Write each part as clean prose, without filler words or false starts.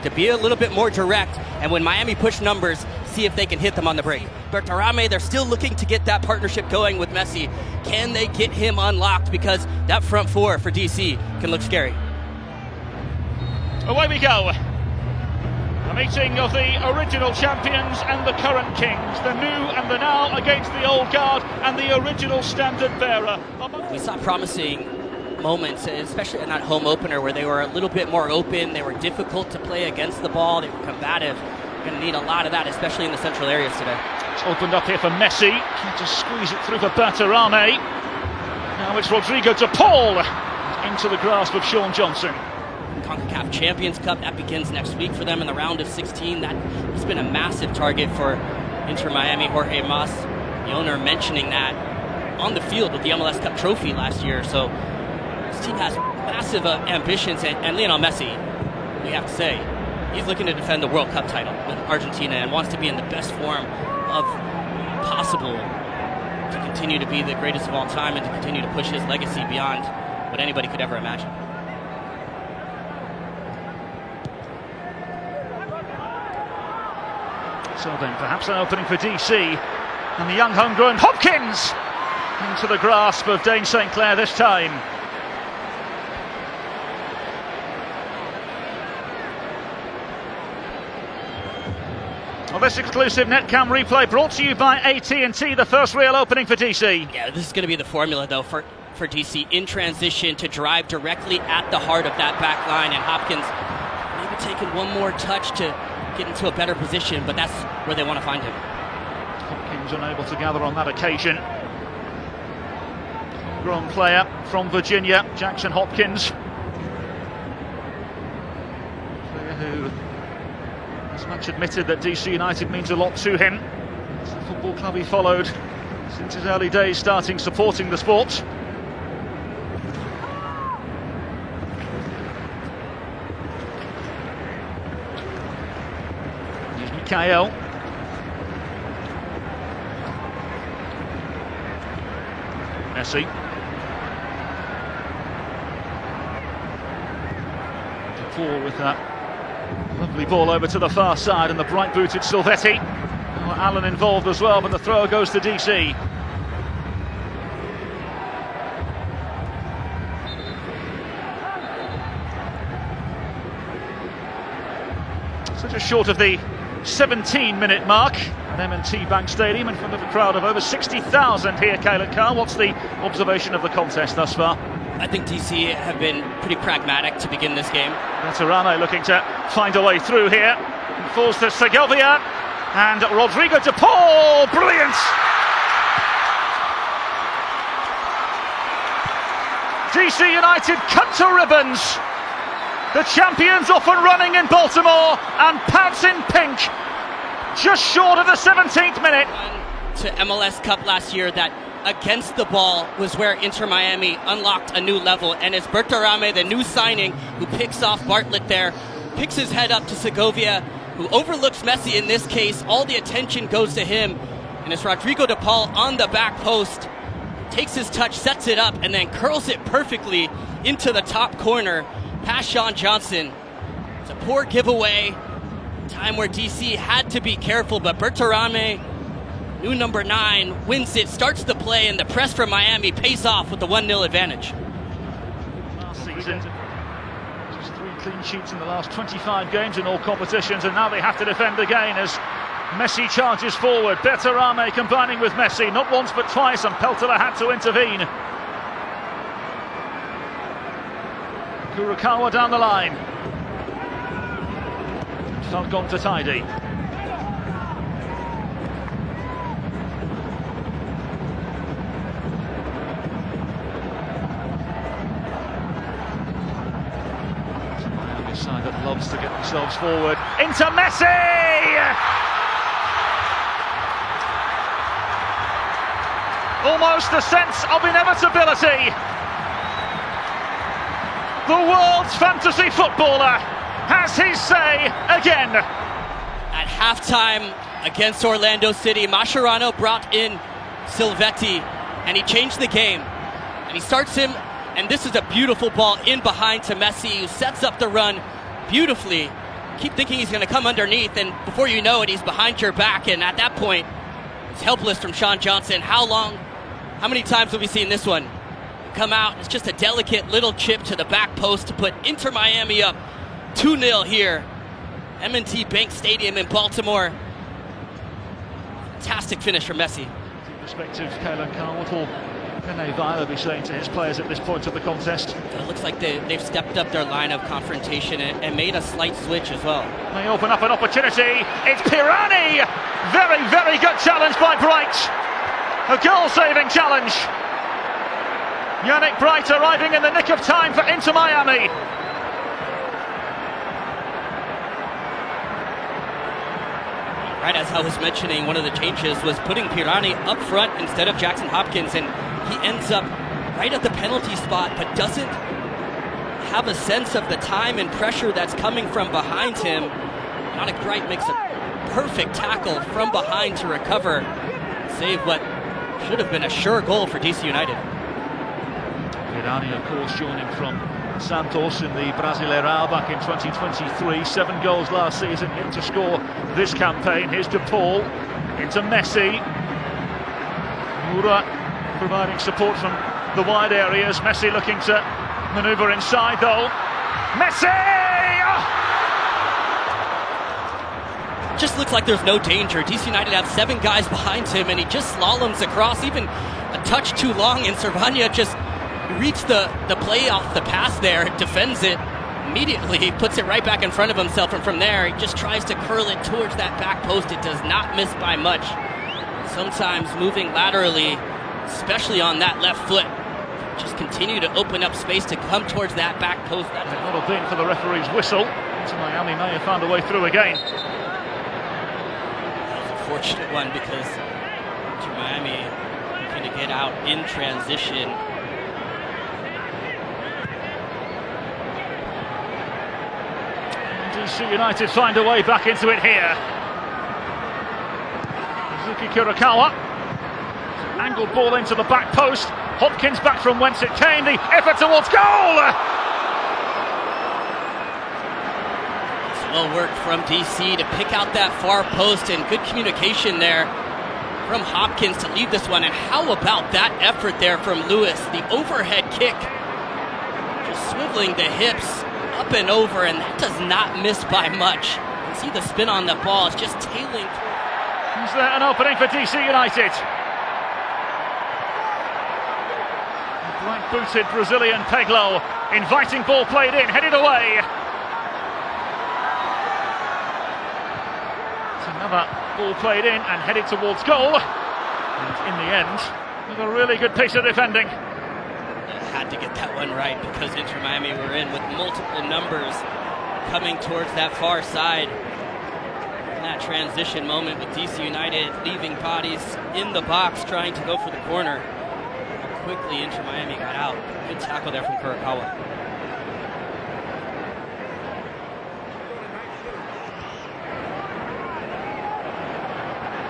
to be a little bit more direct, and when Miami push numbers, see if they can hit them on the break. Berterame, they're still looking to get that partnership going with Messi. Can they get him unlocked? Because that front four for DC can look scary. Away we go. A meeting of the original champions and the current kings, the new and the now against the old guard and the original standard bearer. We saw promising moments, especially in that home opener where they were a little bit more open, they were difficult to play against the ball, they were combative. Going to need a lot of that, especially in the central areas today. It's opened up here for Messi, tried to squeeze it through for Berterame. Now it's Rodrigo de Paul into the grasp of Sean Johnson. CONCACAF Champions Cup, that begins next week for them in the round of 16. That has been a massive target for Intermiami. Jorge Mas, the owner, mentioning that on the field with the MLS Cup trophy last year. So this team has massive ambitions, and Lionel Messi, we have to say, he's looking to defend the World Cup title with Argentina and wants to be in the best form of possible to continue to be the greatest of all time and to continue to push his legacy beyond what anybody could ever imagine. So then, perhaps an opening for DC, and the young homegrown Hopkins into the grasp of Dane St. Clair this time. Well, this exclusive Netcam replay brought to you by AT&T, the first real opening for DC. Yeah, this is going to be the formula, though, for DC in transition to drive directly at the heart of that back line, and Hopkins maybe taking one more touch to get into a better position, but that's where they want to find him. Hopkins unable to gather on that occasion. Homegrown player from Virginia, Jackson Hopkins. Player who has much admitted that DC United means a lot to him. It's the football club he followed since his early days, starting supporting the sport. Mikael. Messi. Paul with that lovely ball over to the far side, and the bright-booted Silvetti. Oh, Allen involved as well, but the throw goes to DC. So just short of the 17-minute mark at M&T Bank Stadium in front of a crowd of over 60,000 here, Caleb Carr. What's the observation of the contest thus far? I think DC have been pretty pragmatic to begin this game. Berterame looking to find a way through here. It falls to Segovia, and Rodrigo de Paul, brilliant! DC United cut to ribbons. The champions off and running in Baltimore, and pounce in pink, just short of the 17th minute. To MLS Cup last year, that against the ball was where Inter Miami unlocked a new level, and it's Berterame, the new signing, who picks off Bartlett there, picks his head up to Segovia, who overlooks Messi in this case. All the attention goes to him, and it's Rodrigo de Paul on the back post, takes his touch, sets it up, and then curls it perfectly into the top corner past Sean Johnson. It's a poor giveaway, time where DC had to be careful, but Berterame, new number 9, wins it, starts the play, and the press from Miami pays off with the 1-0 advantage. Last season, just 3 clean sheets in the last 25 games in all competitions, and now they have to defend again as Messi charges forward. Berterame combining with Messi, not once but twice, and Peltola had to intervene. Kurokawa down the line. Falcon to tidy. Miami side that loves to get themselves forward. Into Messi! Almost a sense of inevitability. The world's fantasy footballer has his say again. At halftime against Orlando City, Mascherano brought in Silvetti, and he changed the game. And he starts him, and this is a beautiful ball in behind to Messi, who sets up the run beautifully, keep thinking he's going to come underneath, and before you know it, he's behind your back, and at that point, it's helpless from Sean Johnson. How many times have we seen this one? Come out, it's just a delicate little chip to the back post to put Inter Miami up 2-0 here. M&T Bank Stadium in Baltimore. Fantastic finish from Messi. Perspective, Kalen Carr, what will Rene Weiler be saying to his players at this point of the contest? It looks like they've stepped up their line of confrontation and made a slight switch as well. They open up an opportunity. It's Pirani! Very, very good challenge by Bright. A goal-saving challenge. Yannick Bright arriving in the nick of time for Inter Miami. Right, as I was mentioning, one of the changes was putting Pirani up front instead of Jackson Hopkins, and he ends up right at the penalty spot, but doesn't have a sense of the time and pressure that's coming from behind him. Yannick Bright makes a perfect tackle from behind to recover, save what should have been a sure goal for DC United. Pirani, of course, joining from Santos in the Brasileirão back in 2023. 7 goals last season, yet to score this campaign. Here's De Paul into Messi. Moura providing support from the wide areas. Messi looking to manoeuvre inside though. Messi! Just looks like there's no danger. DC United have 7 guys behind him, and he just slaloms across, even a touch too long, and Cervania just reads the play off the pass there, defends it immediately, he puts it right back in front of himself, and from there he just tries to curl it towards that back post. It does not miss by much. Sometimes moving laterally, especially on that left foot, just continue to open up space to come towards that back post. That's a little bit for the referee's whistle. So Miami may have found a way through again. That's a fortunate one because Miami looking to get out in transition. DC United find a way back into it here. Suzuki Kurokawa. Angled ball into the back post. Hopkins back from whence it came. The effort towards goal! It's well worked from DC to pick out that far post, and good communication there from Hopkins to lead this one. And how about that effort there from Lewis? The overhead kick. Just swiveling the hips up and over, and that does not miss by much. You can see the spin on the ball. It's just tailing. Is there an opening for DC United? Right-booted Brazilian Peglo, inviting ball played in, headed away. It's another ball played in and headed towards goal. And in the end, with a really good piece of defending. Had to get that one right because Inter Miami were in with multiple numbers coming towards that far side. In that transition moment with DC United leaving bodies in the box trying to go for the corner. Quickly Inter Miami got out. Good tackle there from Kurokawa.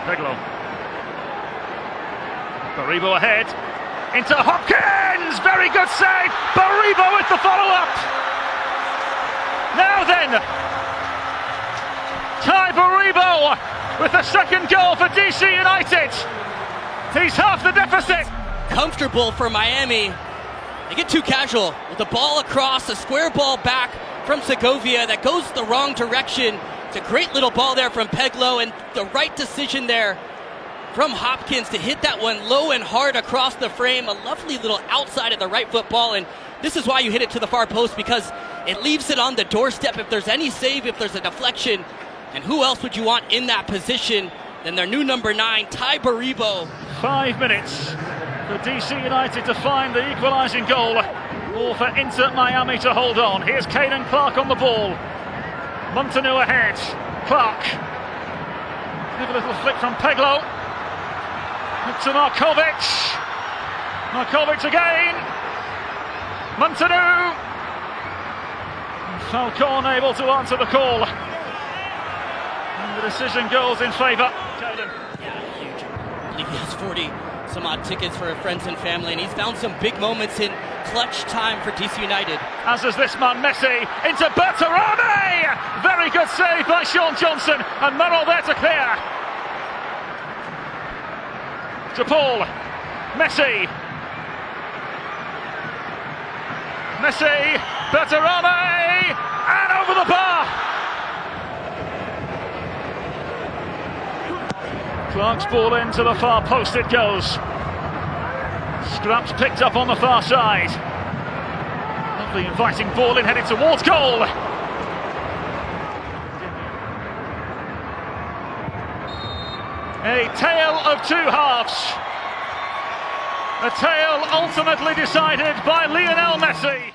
Peglo. Baribo ahead. Into Hopkins! Very good save! Baribo with the follow-up! Now then! Ty Baribo with the second goal for DC United! He's half the deficit! Comfortable for Miami. They get too casual with the ball across, a square ball back from Segovia that goes the wrong direction. It's a great little ball there from Peglo, and the right decision there from Hopkins to hit that one low and hard across the frame. A lovely little outside of the right foot ball, and this is why you hit it to the far post, because it leaves it on the doorstep if there's any save, if there's a deflection. And who else would you want in that position than their new number 9, Ty Baribo. 5 minutes for DC United to find the equalising goal, or for Inter Miami to hold on. Here's Caden Clark on the ball. Montanu ahead. Clark. Give a little flick from Peglo. To Markovic. Markovic again. Montanu. Falcon able to answer the call. And the decision goes in favour. Yeah, huge. I believe he has 40 some odd tickets for friends and family, and he's found some big moments in clutch time for DC United. As is this man, Messi, into Berterame! Very good That's saved by Sean Johnson, and Merrill there to clear. To Paul, Messi, Bertarame, and over the bar. Clark's ball into the far post it goes. Scraps picked up on the far side. Lovely inviting ball in, headed towards goal. A tale of two halves. A tale ultimately decided by Lionel Messi.